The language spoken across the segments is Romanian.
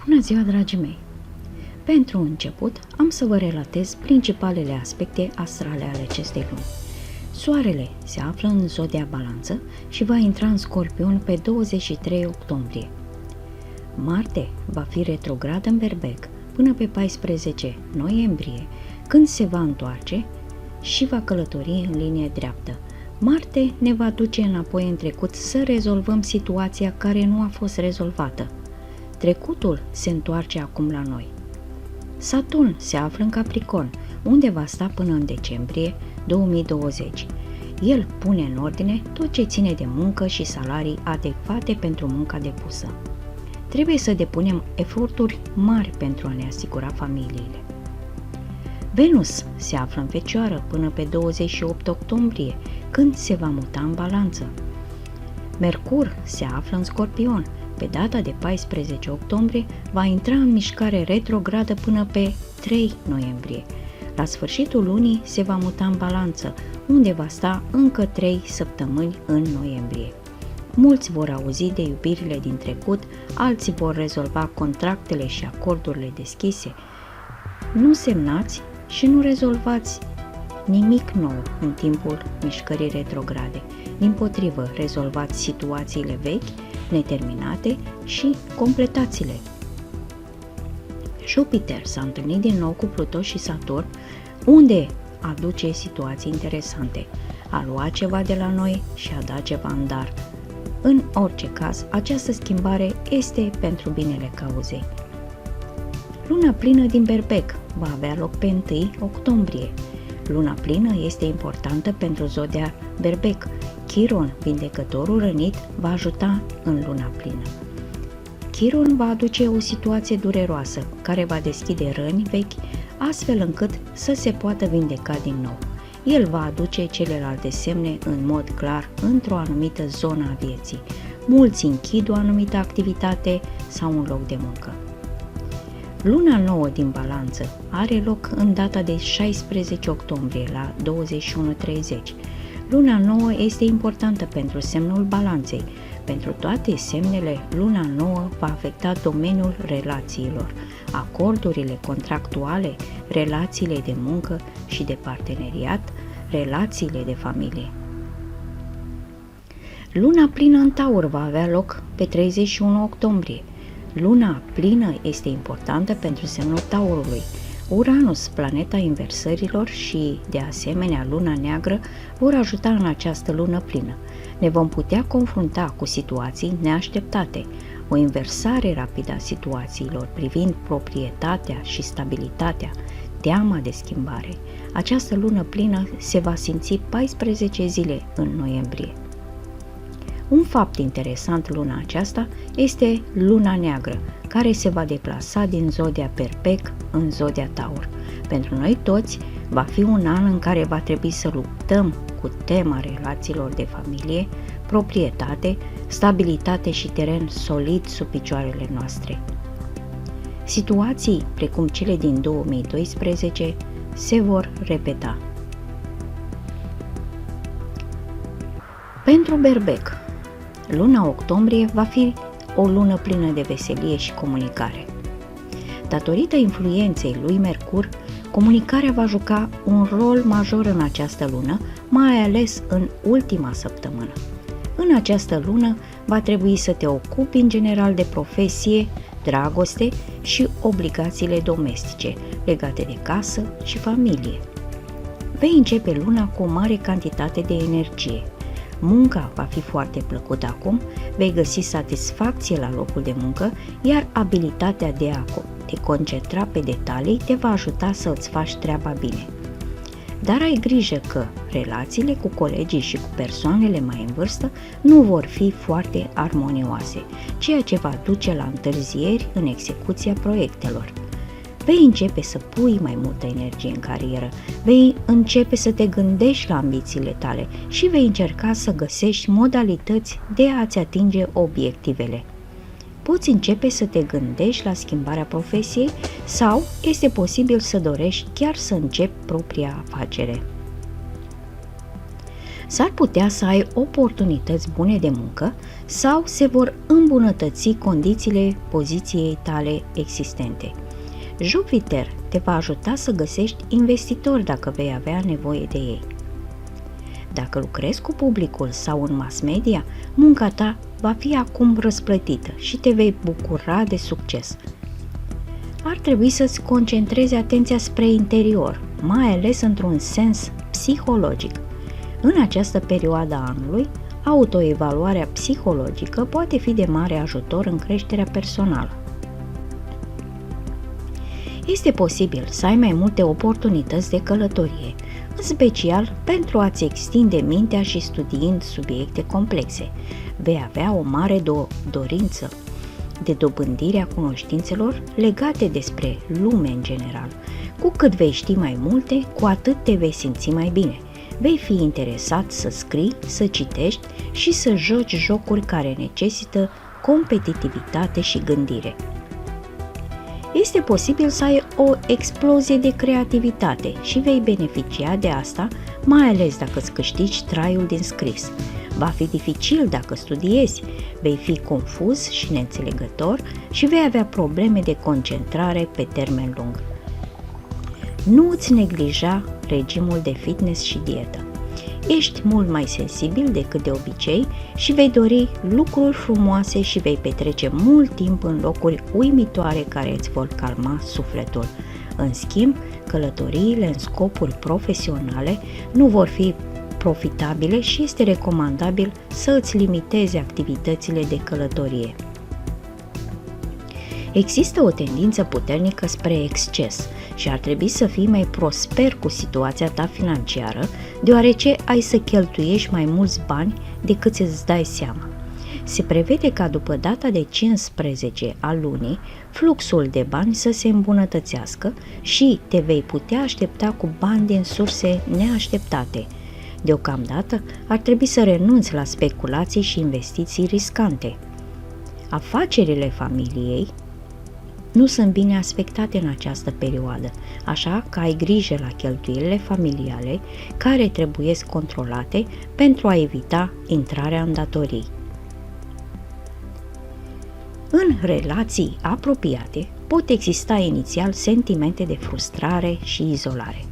Bună ziua, dragii mei! Pentru început, am să vă relatez principalele aspecte astrale ale acestei luni. Soarele se află în zodia Balanță și va intra în Scorpion pe 23 octombrie. Marte va fi retrograd în Berbec până pe 14 noiembrie, când se va întoarce și va călători în linie dreaptă. Marte ne va duce înapoi în trecut să rezolvăm situația care nu a fost rezolvată. Trecutul se întoarce acum la noi. Saturn se află în Capricorn, unde va sta până în decembrie 2020. El pune în ordine tot ce ține de muncă și salarii adecvate pentru munca depusă. Trebuie să depunem eforturi mari pentru a ne asigura familiile. Venus se află în Fecioară până pe 28 octombrie, când se va muta în Balanță. Mercur se află în Scorpion. Pe data de 14 octombrie va intra în mișcare retrogradă până pe 3 noiembrie. La sfârșitul lunii se va muta în Balanță, unde va sta încă 3 săptămâni în noiembrie. Mulți vor auzi de iubirile din trecut, alții vor rezolva contractele și acordurile deschise. Nu semnați și nu rezolvați nimic nou în timpul mișcării retrograde. Dimpotrivă, rezolvați situațiile vechi, neterminate și completați-le. Jupiter s-a întâlnit din nou cu Pluto și Saturn, unde aduce situații interesante. A lua ceva de la noi și a da ceva în dar. În orice caz, această schimbare este pentru binele cauzei. Luna plină din Berbec va avea loc pe 1 octombrie. Luna plină este importantă pentru zodia Berbec. Chiron, vindecătorul rănit, va ajuta în luna plină. Chiron va aduce o situație dureroasă, care va deschide răni vechi, astfel încât să se poată vindeca din nou. El va aduce celelalte semne în mod clar într-o anumită zonă a vieții. Mulți închid o anumită activitate sau un loc de muncă. Luna nouă din Balanță are loc în data de 16 octombrie la 21:30. Luna nouă este importantă pentru semnul Balanței. Pentru toate semnele, luna nouă va afecta domeniul relațiilor, acordurile contractuale, relațiile de muncă și de parteneriat, relațiile de familie. Luna plină în Taur va avea loc pe 31 octombrie. Luna plină este importantă pentru semnul Taurului. Uranus, planeta inversărilor și, de asemenea, luna neagră vor ajuta în această lună plină. Ne vom putea confrunta cu situații neașteptate, o inversare rapidă a situațiilor privind proprietatea și stabilitatea, teama de schimbare. Această lună plină se va simți 14 zile în noiembrie. Un fapt interesant luna aceasta este luna neagră, care se va deplasa din zodia Berbec în zodia Taur. Pentru noi toți va fi un an în care va trebui să luptăm cu tema relațiilor de familie, proprietate, stabilitate și teren solid sub picioarele noastre. Situații precum cele din 2012 se vor repeta. Pentru Berbec, luna octombrie va fi o lună plină de veselie și comunicare. Datorită influenței lui Mercur, comunicarea va juca un rol major în această lună, mai ales în ultima săptămână. În această lună va trebui să te ocupi în general de profesie, dragoste și obligațiile domestice legate de casă și familie. Vei începe luna cu o mare cantitate de energie. Munca va fi foarte plăcută acum, vei găsi satisfacție la locul de muncă, iar abilitatea de a te concentra pe detalii te va ajuta să îți faci treaba bine. Dar ai grijă că relațiile cu colegii și cu persoanele mai în vârstă nu vor fi foarte armonioase, ceea ce va duce la întârzieri în execuția proiectelor. vei începe să pui mai multă energie în carieră, vei începe să te gândești la ambițiile tale și vei încerca să găsești modalități de a-ți atinge obiectivele. Poți începe să te gândești la schimbarea profesiei sau este posibil să dorești chiar să începi propria afacere. S-ar putea să ai oportunități bune de muncă sau se vor îmbunătăți condițiile poziției tale existente. Jupiter te va ajuta să găsești investitori dacă vei avea nevoie de ei. Dacă lucrezi cu publicul sau în mass media, munca ta va fi acum răsplătită și te vei bucura de succes. Ar trebui să-ți concentrezi atenția spre interior, mai ales într-un sens psihologic. În această perioadă a anului, autoevaluarea psihologică poate fi de mare ajutor în creșterea personală. Este posibil să ai mai multe oportunități de călătorie, în special pentru a-ți extinde mintea și studiind subiecte complexe. Vei avea o mare dorință de dobândire a cunoștințelor legate despre lume în general. Cu cât vei ști mai multe, cu atât te vei simți mai bine. Vei fi interesat să scrii, să citești și să joci jocuri care necesită competitivitate și gândire. Este posibil să ai o explozie de creativitate și vei beneficia de asta, mai ales dacă îți câștigi traiul din scris. Va fi dificil dacă studiezi, vei fi confuz și neînțelegător și vei avea probleme de concentrare pe termen lung. Nu îți neglija regimul de fitness și dietă. Ești mult mai sensibil decât de obicei și vei dori lucruri frumoase și vei petrece mult timp în locuri uimitoare care îți vor calma sufletul. În schimb, călătoriile în scopuri profesionale nu vor fi profitabile și este recomandabil să îți limitezi activitățile de călătorie. Există o tendință puternică spre exces și ar trebui să fii mai prosper cu situația ta financiară, deoarece ai să cheltuiești mai mulți bani decât îți dai seama. Se prevede ca după data de 15 a lunii, fluxul de bani să se îmbunătățească și te vei putea aștepta cu bani din surse neașteptate. Deocamdată ar trebui să renunți la speculații și investiții riscante. Afacerile familiei nu sunt bine aspectate în această perioadă, așa că ai grijă la cheltuielile familiale care trebuie controlate pentru a evita intrarea în datorii. În relații apropiate pot exista inițial sentimente de frustrare și izolare.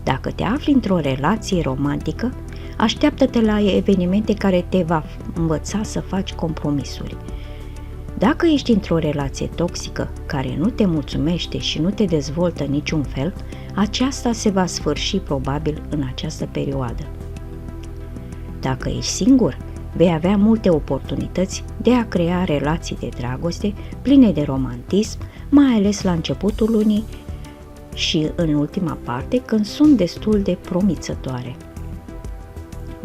Dacă te afli într-o relație romantică, așteaptă-te la evenimente care te va învăța să faci compromisuri. Dacă ești într-o relație toxică care nu te mulțumește și nu te dezvoltă niciun fel, aceasta se va sfârși probabil în această perioadă. Dacă ești singur, vei avea multe oportunități de a crea relații de dragoste pline de romantism, mai ales la începutul lunii și în ultima parte, când sunt destul de promițătoare.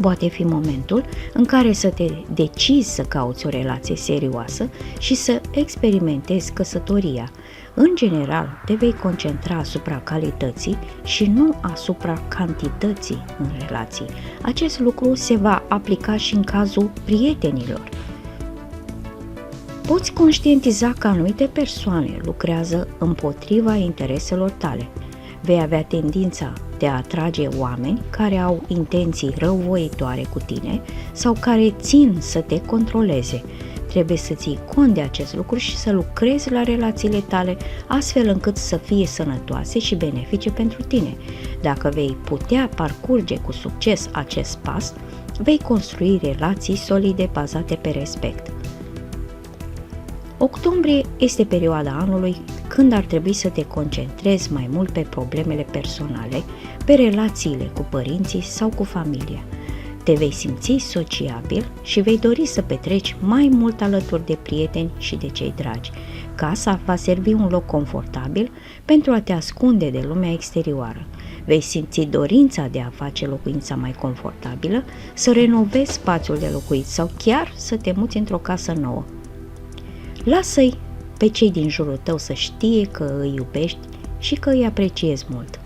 Poate fi momentul în care să te decizi să cauți o relație serioasă și să experimentezi căsătoria. În general, te vei concentra asupra calității și nu asupra cantității în relații. Acest lucru se va aplica și în cazul prietenilor. Poți conștientiza că anumite persoane lucrează împotriva intereselor tale. Vei avea tendința de a atrage oameni care au intenții răuvoitoare cu tine sau care țin să te controleze. Trebuie să ții cont de acest lucru și să lucrezi la relațiile tale astfel încât să fie sănătoase și benefice pentru tine. Dacă vei putea parcurge cu succes acest pas, vei construi relații solide bazate pe respect. Octombrie este perioada anului când ar trebui să te concentrezi mai mult pe problemele personale, pe relațiile cu părinții sau cu familia. Te vei simți sociabil și vei dori să petreci mai mult alături de prieteni și de cei dragi. Casa va servi un loc confortabil pentru a te ascunde de lumea exterioară. Vei simți dorința de a face locuința mai confortabilă, să renovezi spațiul de locuit sau chiar să te muți într-o casă nouă. Lasă-i pe cei din jurul tău să știe că îi iubești și că îi apreciez mult.